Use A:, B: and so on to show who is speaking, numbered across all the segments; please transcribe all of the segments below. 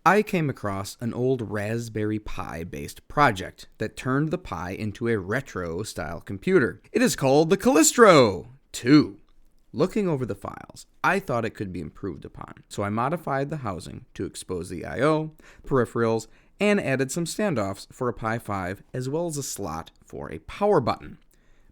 A: I came across an old Raspberry Pi based project that turned the Pi into a retro style computer. It is called the Callisto 2. Looking over the files, I thought it could be improved upon, so I modified the housing to expose the I/O, peripherals, and added some standoffs for a Pi 5 as well as a slot for a power button.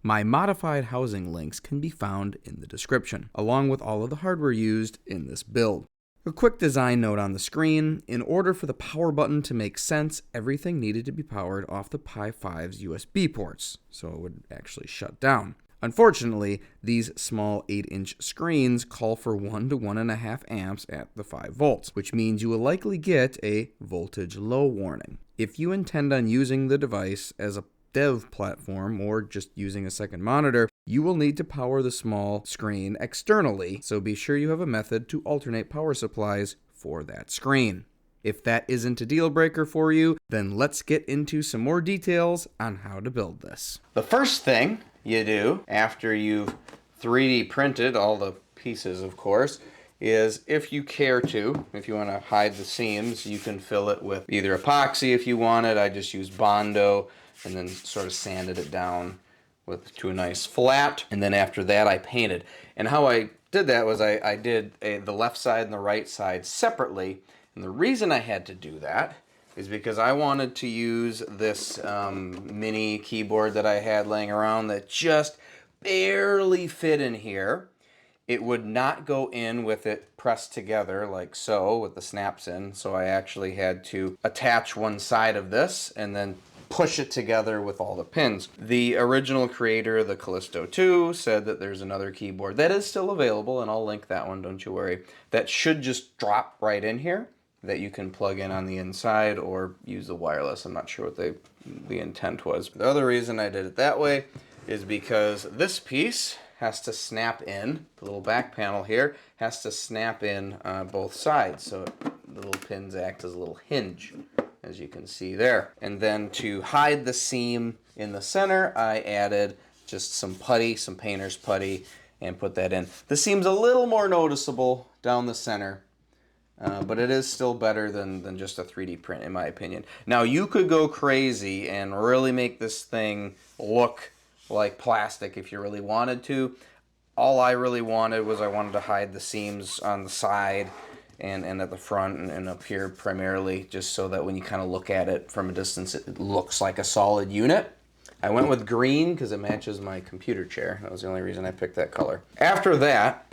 A: My modified housing links can be found in the description, along with all of the hardware used in this build. A quick design note on the screen: in order for the power button to make sense, everything needed to be powered off the Pi 5's USB ports, so it would actually shut down. Unfortunately, these small 8-inch screens call for 1 to 1.5 amps at the 5 volts, which means you will likely get a voltage low warning. If you intend on using the device as a dev platform or just using a second monitor, you will need to power the small screen externally, so be sure you have a method to alternate power supplies for that screen. If that isn't a deal breaker for you, then let's get into some more details on how to build this. The first thing you do after you've 3D printed all the pieces, of course, is if you care to, if you want to hide the seams, you can fill it with either epoxy if you want it. I just use Bondo and then sort of sanded it down to a nice flat, and then after that I painted. And how I did that was I did the left side and the right side separately, and the reason I had to do that is because I wanted to use this mini keyboard that I had laying around that just barely fit in here. It would not go in with it pressed together like so with the snaps in, so I actually had to attach one side of this and then push it together with all the pins. The original creator, the Callisto 2, said that there's another keyboard that is still available, and I'll link that one, don't you worry, that should just drop right in here, that you can plug in on the inside or use the wireless. I'm not sure what the intent was. The other reason I did it that way is because this piece has to snap in, the little back panel here has to snap in both sides, so the little pins act as a little hinge, as you can see there. And then to hide the seam in the center, I added just some putty, some painter's putty, and put that in. The seam's a little more noticeable down the center, but it is still better than just a 3D print, in my opinion. Now, you could go crazy and really make this thing look like plastic if you really wanted to. All I really wanted was I wanted to hide the seams on the side and at the front and up here primarily, just so that when you kind of look at it from a distance, it looks like a solid unit. I went with green because it matches my computer chair. That was the only reason I picked that color. After that,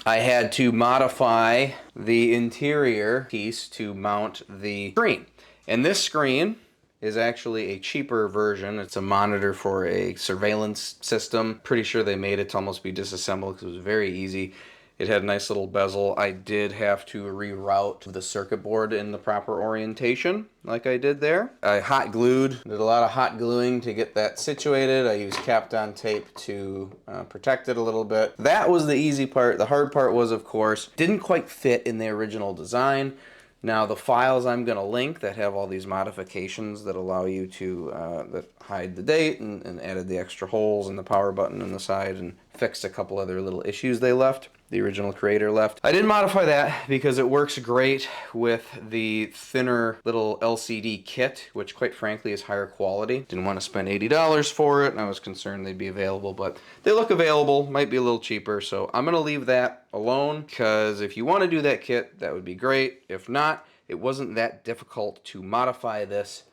A: I had to modify the interior piece to mount the screen. And this screen is actually a cheaper version. It's a monitor for a surveillance system. Pretty sure they made it to almost be disassembled because it was very easy. It had a nice little bezel. I did have to reroute the circuit board in the proper orientation, like I did there. I hot glued, did a lot of hot gluing to get that situated. I used Kapton tape to protect it a little bit. That was the easy part. The hard part was, of course, didn't quite fit in the original design. Now, the files I'm going to link that have all these modifications that allow you to that hide the date and added the extra holes and the power button on the side and fixed a couple other little issues they left, the original creator left. I didn't modify that because it works great with the thinner little LCD kit, which quite frankly is higher quality. Didn't want to spend $80 for it, and I was concerned they'd be available, but they look available, might be a little cheaper, so I'm going to leave that alone, because if you want to do that kit, that would be great. If not, it wasn't that difficult to modify this,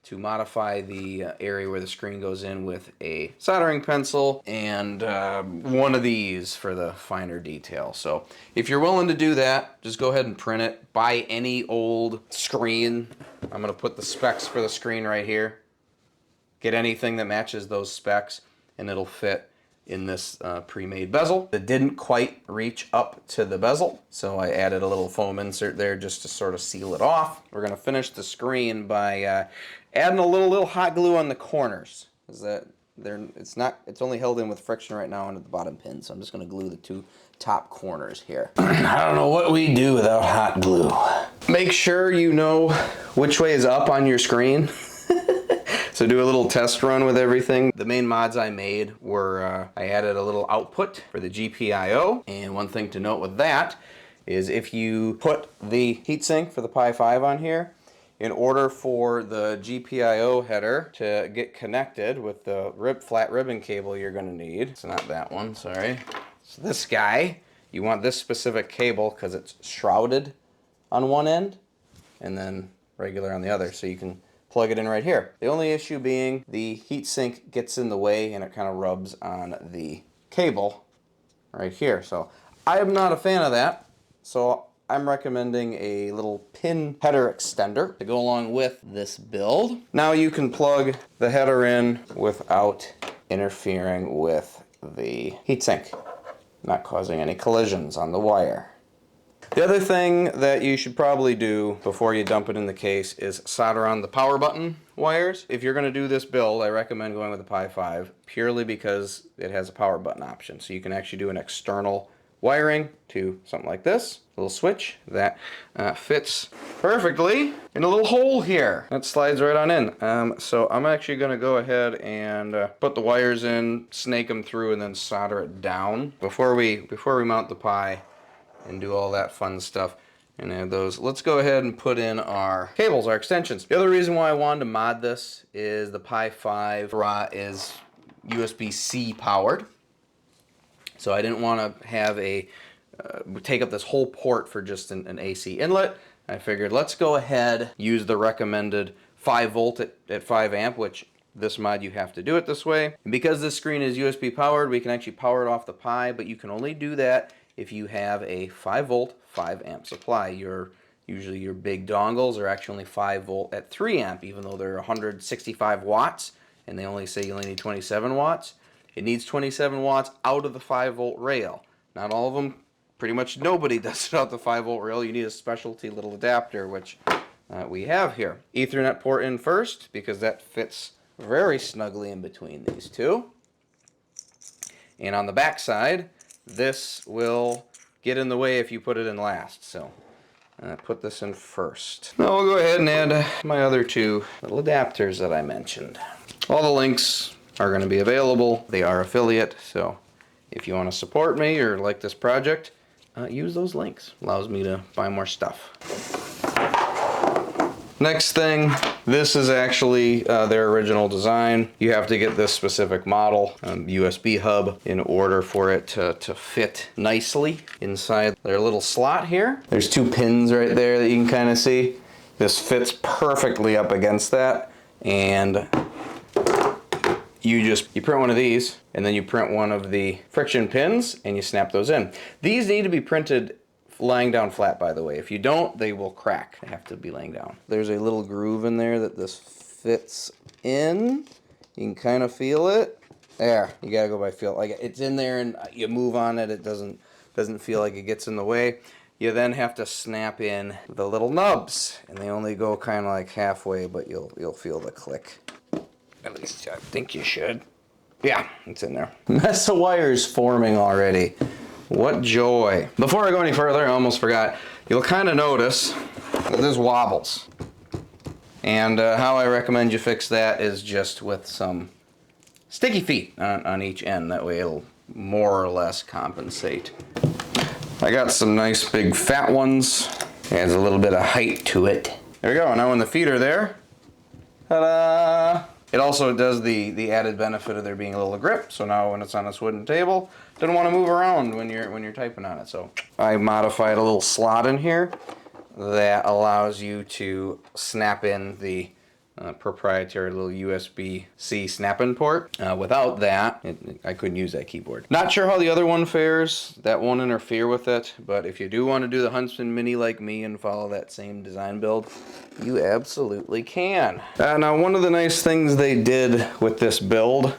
A: to modify the area where the screen goes in with a soldering pencil and one of these for the finer detail. So if you're willing to do that, just go ahead and print it. Buy any old screen. I'm going to put the specs for the screen right here. Get anything that matches those specs and it'll fit in this pre-made bezel. It didn't quite reach up to the bezel, so I added a little foam insert there just to sort of seal it off. We're going to finish the screen by adding a little hot glue on the corners. It's only held in with friction right now under the bottom pin, so I'm just going to glue the two top corners here. I don't know what we do without hot glue. Make sure you know which way is up on your screen. So do a little test run with everything. The main mods I made were, I added a little output for the GPIO, and one thing to note with that is if you put the heatsink for the Pi 5 on here, in order for the GPIO header to get connected with the flat ribbon cable you're going to need, it's not that one, sorry, it's this guy. You want this specific cable because it's shrouded on one end and then regular on the other, so you can plug it in right here. The only issue being the heatsink gets in the way and it kind of rubs on the cable right here. So I am not a fan of that, so I'm recommending a little pin header extender to go along with this build. Now you can plug the header in without interfering with the heatsink, not causing any collisions on the wire. The other thing that you should probably do before you dump it in the case is solder on the power button wires. If you're going to do this build, I recommend going with the Pi 5 purely because it has a power button option. So you can actually do an external wiring to something like this, a little switch that fits perfectly in a little hole here. That slides right on in. So I'm actually going to go ahead and put the wires in, snake them through, and then solder it down before we mount the Pi and do all that fun stuff and add those. Let's go ahead and put in our cables, our extensions. The other reason why I wanted to mod this is the Pi 5 is USB-C powered. So I didn't want to have take up this whole port for just an AC inlet. I figured let's go ahead, use the recommended 5 volt at 5 amp, which this mod you have to do it this way. And because this screen is USB powered, we can actually power it off the Pi, but you can only do that if you have a 5 volt, 5 amp supply. Usually your big dongles are actually only 5 volt at 3 amp, even though they're 165 watts, and they only say you only need 27 watts. It needs 27 watts out of the 5 volt rail. Not all of them, pretty much nobody does it out the 5 volt rail. You need a specialty little adapter, which we have here. Ethernet port in first, because that fits very snugly in between these two. And on the back side, this will get in the way if you put it in last. So put this in first. Now we'll go ahead and add my other 2 little adapters that I mentioned. All the links are going to be available. They are affiliate, so if you want to support me or like this project, use those links. Allows me to buy more stuff. Next thing, this is actually their original design. You have to get this specific model, USB hub, in order for it to fit nicely inside their little slot here. There's 2 pins right there that you can kind of see. This fits perfectly up against that, and you print one of these, and then you print one of the friction pins, and you snap those in. These need to be printed lying down flat, by the way. If you don't, they will crack. They have to be laying down. There's a little groove in there that this fits in. You can kind of feel it. There, you gotta go by feel. Like it's in there, and you move on it. It doesn't feel like it gets in the way. You then have to snap in the little nubs, and they only go kind of like halfway, but you'll feel the click. At least I think you should. Yeah, it's in there. Mess of wires forming already. What joy. Before I go any further, I almost forgot, you'll kind of notice that this wobbles. And how I recommend you fix that is just with some sticky feet on each end. That way it'll more or less compensate. I got some nice big fat ones. Adds a little bit of height to it. There we go. Now when the feet are there, ta-da! It also does the added benefit of there being a little grip, so now when it's on this wooden table, it doesn't want to move around when you're typing on it. So I modified a little slot in here that allows you to snap in the proprietary little USB-C snap-in port. Without that, I couldn't use that keyboard. Not sure how the other one fares. That won't interfere with it, but if you do want to do the Huntsman Mini like me and follow that same design build, you absolutely can. Now, one of the nice things they did with this build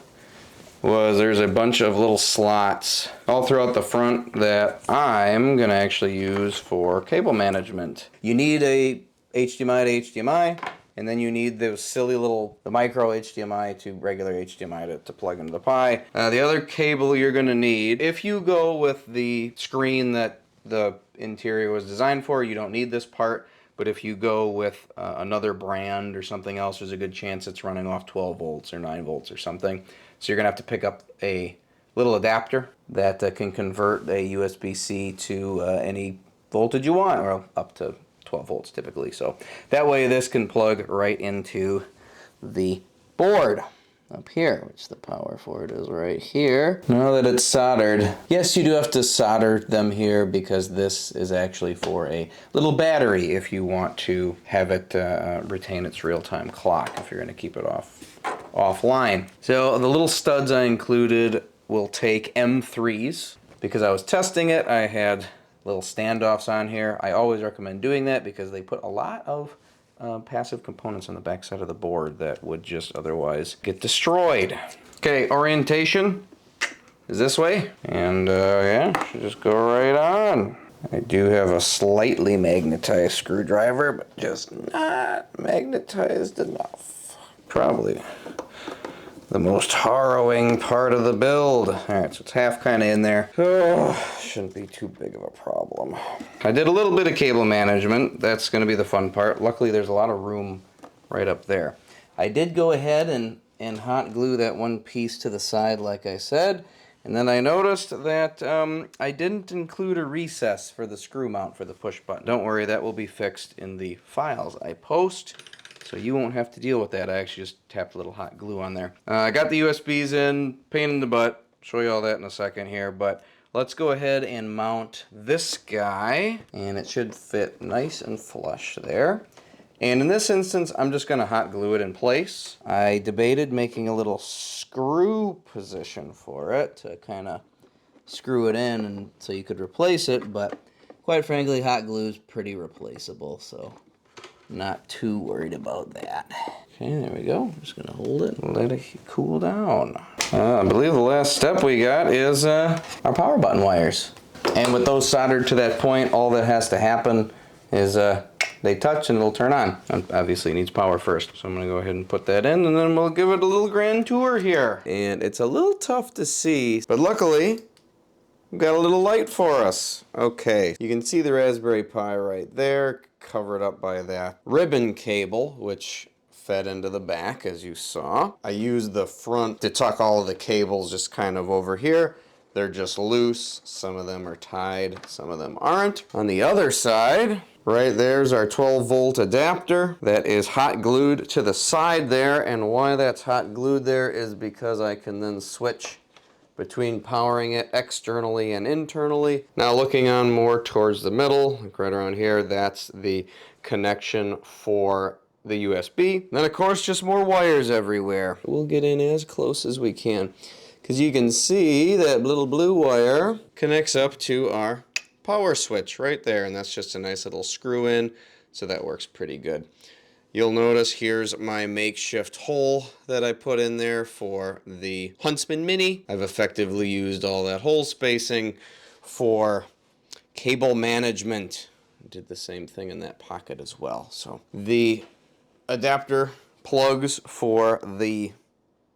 A: was there's a bunch of little slots all throughout the front that I'm gonna actually use for cable management. You need a HDMI to HDMI, and then you need those silly little, the micro HDMI to regular HDMI to plug into the Pi. The other cable you're gonna need, if you go with the screen that the interior was designed for, you don't need this part. But if you go with another brand or something else, there's a good chance it's running off 12 volts or 9 volts or something. So you're gonna have to pick up a little adapter that can convert a USB-C to any voltage you want, or up to 12 volts typically. So that way this can plug right into the board up here, which the power for it is right here. Now that it's soldered, yes, you do have to solder them here because this is actually for a little battery if you want to have it retain its real-time clock if you're going to keep it offline. So the little studs I included will take M3s. Because I was testing it, I had little standoffs on here. I always recommend doing that because they put a lot of passive components on the back side of the board that would just otherwise get destroyed. Okay, orientation is this way, and yeah, should just go right on. I do have a slightly magnetized screwdriver, but just not magnetized enough. Probably the most harrowing part of the build. All right, so it's half kind of in there. Oh, shouldn't be too big of a problem. I did a little bit of cable management. That's going to be the fun part. Luckily, there's a lot of room right up there. I did go ahead and hot glue that one piece to the side, like I said. And then I noticed that I didn't include a recess for the screw mount for the push button. Don't worry, that will be fixed in the files I post. So you won't have to deal with that. I actually just tapped a little hot glue on there. I got the USBs in, pain in the butt. Show you all that in a second here, but let's go ahead and mount this guy, and it should fit nice and flush there. And in this instance, I'm just gonna hot glue it in place. I debated making a little screw position for it to kind of screw it in and so you could replace it, but quite frankly, hot glue is pretty replaceable, so not too worried about that. Okay, there we go. I'm just gonna hold it and let it cool down. I believe the last step we got is our power button wires. And with those soldered to that point, all that has to happen is they touch and it'll turn on. Obviously it needs power first. So I'm gonna go ahead and put that in and then we'll give it a little grand tour here. And it's a little tough to see, but luckily, we've got a little light for us. Okay, you can see the Raspberry Pi right there, covered up by that ribbon cable, which fed into the back, as you saw. I used the front to tuck all of the cables just kind of over here. They're just loose. Some of them are tied, some of them aren't. On the other side, right there's our 12-volt adapter that is hot glued to the side there, and why that's hot glued there is because I can then switch between powering it externally and internally. Now looking on more towards the middle, like right around here, that's the connection for the USB. Then of course just more wires everywhere. We'll get in as close as we can, because you can see that little blue wire connects up to our power switch right there, and that's just a nice little screw in, so that works pretty good. You'll notice here's my makeshift hole that I put in there for the Huntsman Mini. I've effectively used all that hole spacing for cable management. I did the same thing in that pocket as well. So the adapter plugs for the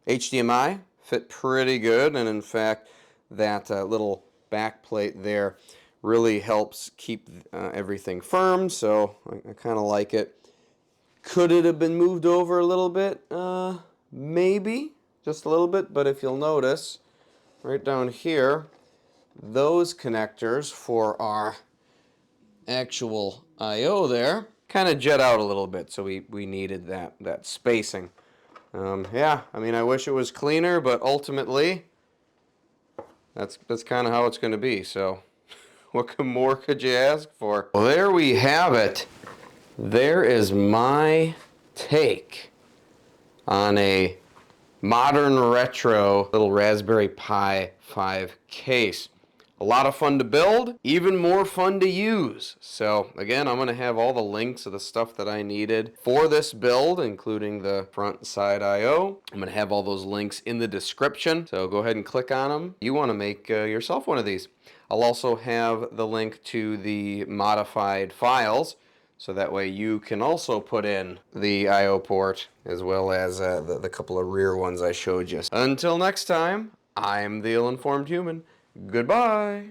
A: HDMI fit pretty good, and in fact that little back plate there really helps keep everything firm, so I kind of like it. Could it have been moved over a little bit? Maybe, just a little bit, but if you'll notice, right down here, those connectors for our actual I/O there kind of jet out a little bit, so we needed that spacing. Yeah, I mean, I wish it was cleaner, but ultimately, that's kind of how it's going to be, so what more could you ask for? Well, there we have it. There is my take on a modern retro little Raspberry Pi 5 case. A lot of fun to build, even more fun to use. So again, I'm going to have all the links of the stuff that I needed for this build, including the front and side I/O. I'm going to have all those links in the description, so go ahead and click on them. You want to make yourself one of these. I'll also have the link to the modified files, so that way you can also put in the I/O port as well as the couple of rear ones I showed you. Until next time, I'm the ill-informed human. Goodbye.